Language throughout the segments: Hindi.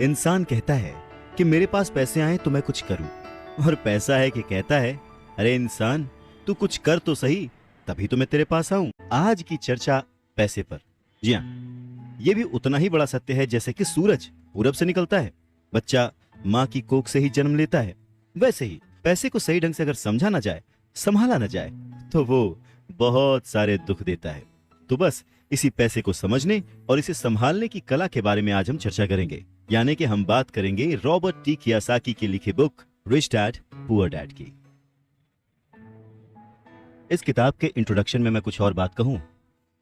इंसान कहता है कि मेरे पास पैसे आए तो मैं कुछ करूं, और पैसा है कि कहता है अरे इंसान तू कुछ कर तो सही, तभी तो मैं तेरे पास आऊं। आज की चर्चा पैसे पर। जी हाँ, ये भी उतना ही बड़ा सत्य है जैसे कि सूरज पूरब से निकलता है, बच्चा माँ की कोख से ही जन्म लेता है। वैसे ही पैसे को सही ढंग से अगर समझा ना जाए, संभाला ना जाए, तो वो बहुत सारे दुख देता है। तो बस इसी पैसे को समझने और इसे संभालने की कला के बारे में आज हम चर्चा करेंगे। यानी कि हम बात करेंगे रॉबर्ट टी कियोसाकी की लिखी book rich dad poor dad की। इस किताब के इंट्रोडक्शन में मैं कुछ और बात कहूं,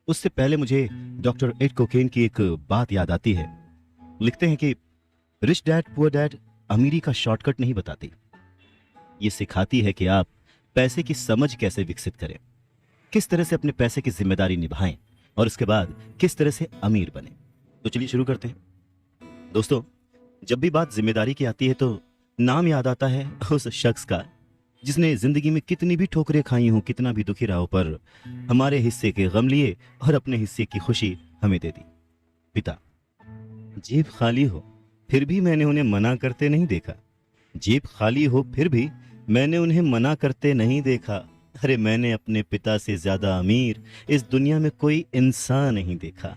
उससे पहले मुझे डॉक्टर एड कोकेन की एक बात याद आती है। लिखते हैं कि रिच डैड पुअर डैड अमीरी का शॉर्टकट नहीं बताती, ये सिखाती है कि आप पैसे की समझ कैसे विकसित करें, किस तरह से अपने पैसे की जिम्मेदारी निभाएं और उसके बाद किस तरह से अमीर बने। तो चलिए शुरू करते हैं। दोस्तों, जब भी बात जिम्मेदारी की आती है तो नाम याद आता है उस शख्स का जिसने जिंदगी में कितनी भी ठोकरें खाई हों, कितना भी दुखी रहा हो, पर हमारे हिस्से के गम लिए और अपने हिस्से की खुशी हमें दे दी। पिता। जेब खाली हो फिर भी मैंने उन्हें मना करते नहीं देखा। जेब खाली हो फिर भी मैंने उन्हें मना करते नहीं देखा। अरे मैंने अपने पिता से ज्यादा अमीर इस दुनिया में कोई इंसान नहीं देखा।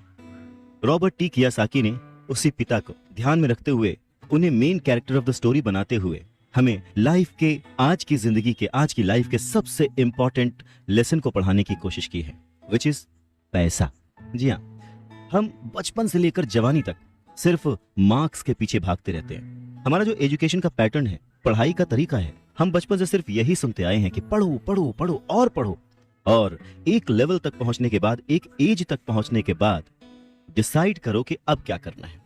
रॉबर्ट टी कियोसाकी ने उसी पिता को ध्यान में रखते हुए, उन्हें main character of the story बनाते हुए हमें लाइफ के, आज की जिंदगी के, आज की लाइफ के सबसे इंपॉर्टेंट लेसन को पढ़ाने की कोशिश की है, विच इज पैसा। जी हाँ, हम बचपन से लेकर जवानी तक सिर्फ मार्क्स के पीछे भागते रहते हैं। हमारा जो एजुकेशन का पैटर्न है, पढ़ाई का तरीका है, हम बचपन से सिर्फ यही सुनते आए हैं कि पढ़ो पढ़ो पढ़ो और पढ़ो, और एक लेवल तक पहुंचने के बाद, एक एज तक पहुंचने के बाद डिसाइड करो कि अब क्या करना है।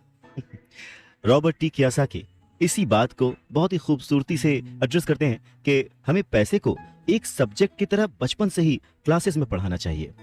रॉबर्ट टी कियोसाकी इसी बात को बहुत ही खूबसूरती से एड्रेस करते हैं कि हमें पैसे को एक सब्जेक्ट की तरह बचपन से ही क्लासेस में पढ़ाना चाहिए।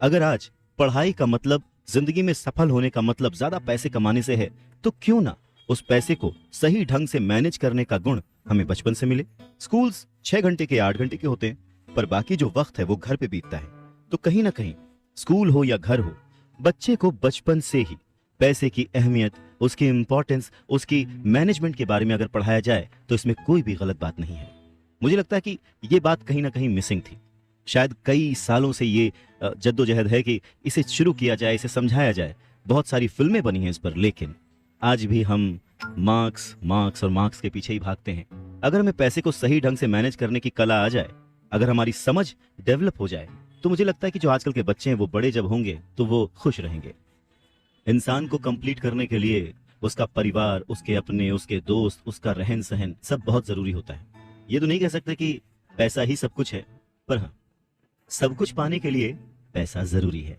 अगर आज पढ़ाई का मतलब, जिंदगी में सफल होने का मतलब ज्यादा पैसे कमाने से है, तो क्यों ना उस पैसे को सही ढंग से मैनेज करने का गुण हमें बचपन से मिले। स्कूल्स 6 घंटे के 8 घंटे के होते हैं, पर बाकी जो वक्त है वो घर पे बीतता है। तो कहीं ना कहीं स्कूल हो या घर हो, बच्चे को बचपन से ही पैसे की अहमियत, उसकी इंपॉर्टेंस, उसकी मैनेजमेंट के बारे में अगर पढ़ाया जाए तो इसमें कोई भी गलत बात नहीं है। मुझे लगता है कि ये बात कहीं ना कहीं मिसिंग थी। शायद कई सालों से ये जद्दोजहद है कि इसे शुरू किया जाए, इसे समझाया जाए। बहुत सारी फिल्में बनी हैं इस पर, लेकिन आज भी हम मार्क्स मार्क्स और मार्क्स के पीछे ही भागते हैं। अगर हमें पैसे को सही ढंग से मैनेज करने की कला आ जाए, अगर हमारी समझ डेवलप हो जाए, तो मुझे लगता है कि जो आजकल के बच्चे हैं वो बड़े जब होंगे तो वो खुश रहेंगे। इंसान को कंप्लीट करने के लिए उसका परिवार, उसके अपने, उसके दोस्त, उसका रहन सहन सब बहुत जरूरी होता है। ये तो नहीं कह सकते कि पैसा ही सब कुछ है, पर हाँ, सब कुछ पाने के लिए पैसा जरूरी है।